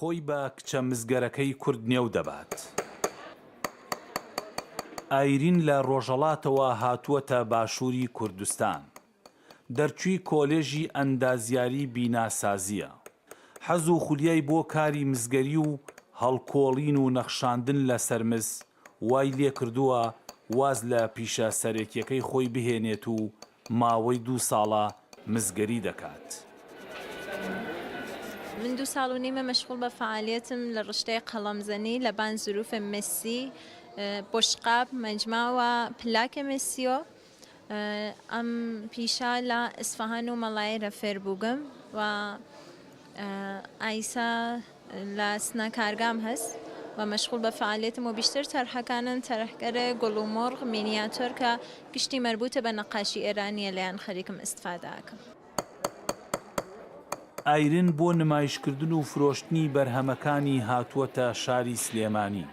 خۆی بە کچە مزگەرەکەی کورد نێو دەبات. ئایرین لە ڕۆژهەڵاتەوە هاتووەتە باشووری کوردستان. دەرچووی کۆلێژی ئەندازیاری بیناسازیە. حەز و خولیای بۆ کاری مزگەری و هەڵکۆڵین و نەخشاندن لە سەرمز وای لێ کردووە واز لە پیشە سەرەکیەکەی خۆی بهێنێت و ماوەی 2 ساڵە مزگەری دەکات. من 2 ساڵ و نیمە مەشغوڵ بە فعالیەتم لە ڕشتەی قەڵەمزەنی لە بان زروفە مسی بۆشقاب مەجماوە پلاکە مسیۆ. ئەم پیشە لە ئیسفەهان و مەڵایرە فێر بووگم و ئایسا لە سنە کارگام هەست و مەشغوڵ بە فعالیەتم و بیشتر تەرحەکانن تەرحگەرە گوڵ و مۆڕغ مینیاتۆر کە گشتی مەربوطە بە نەقاشی ئێرانیە لەیان خەریکم ئیستفادەکەم. ئایرین بۆ نمایشکردن و فرۆشتنی بەرهەمەکانی هاتووەتە شاری سلێمانی.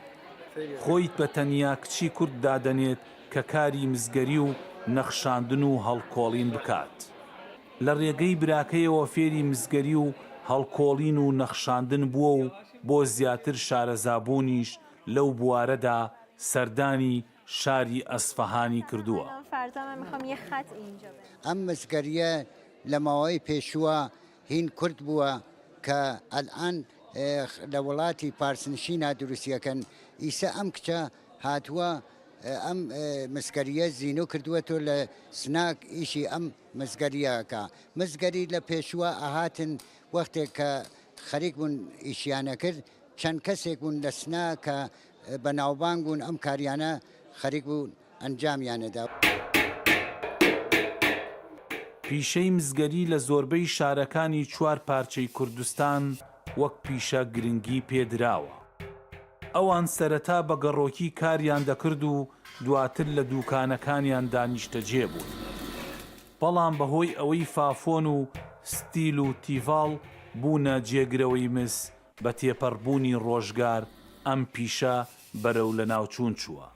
خۆیت بە تەنیا کچی کورد دادەنێت کە کاری مزگەری و نەخشاندن و هەڵکۆڵین بکات. لە ڕێگەی براکەیەوە فێری مزگەری و هەڵکۆڵین و نەخشاندن بووە و بۆ زیاتر شارەزابوونیش لەو بوارەدا سەردانی شاری ئەسفەهانی کردووە. ئەم مزگەریە لە ماوەی پێشووە هین کورد بووە کە ئەلئان لە وڵاتی پارسنشینا دروستیەکەن. ئیسا ئەم کچە هاتووە ئەم مزگەریە زینۆ کردووەتۆ لە سناک ئیشی ئەم مزگەریەکە. مزگەری لە پێشووە ئاهاتن وەختێک کە خەریک بوون ئیشیانە کرد چەند کەسێک بوون لە سنا کە بەناوبانگ بوون ئەم کاریانە خەریک بوون ئەنجامیانەدا. پیشەی مزگەری لە زۆربەی شارەکانی 4 پارچەی کوردستان وەک پیشە گرنگی پێدراوە. ئەوان سەرەتا بە گەڕۆکی کاریان دەکرد و دواتر لە دوکانەکانیان دانیشتەجێ بوون. بەڵام بەهۆی ئەوەی فافۆن و ستیل و تیڤاڵ بوونە جێگرەوەی مس بە تێپەڕبوونی ڕۆژگار ئەم پیشە بەرەو لە ناوچوون چووە.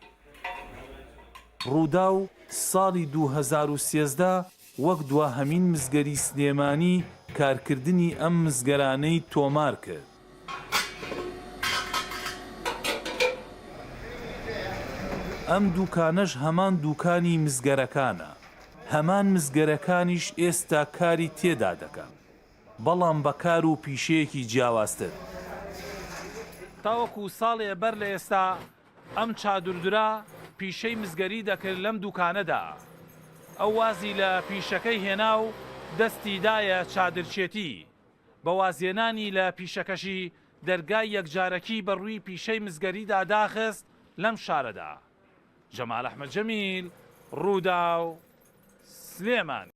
ڕوودا و ساڵی 2013 وەک دواهەمین مزگەری سلێمانی کارکردنی ئەم مزگەرانەی تۆمار کرد. ئەم دوکانەش هەمان دوکانی مزگەرەکانە. هەمان مزگەرەکانیش ئێستا کاری تێدا دەکەن، بەڵام بەکار و پیشەیەکی جیاوازتر. تاوەکو ساڵێ بەر لە ئێستا ئەم چادردرا پیشەی مزگەری دەکرد لەم دوکانەدا. ئەو وازی لە پیشەکەی هێنا و دەستی دایە چادرچێتی. بە وازێنانی لە پیشەکەشی دەرگای یەکجارەکی بەڕووی پیشەی مزگەریدا داخست لەم شارەدا. جەمال ئەحمەد جەمیل، ڕوودا و سلێمان.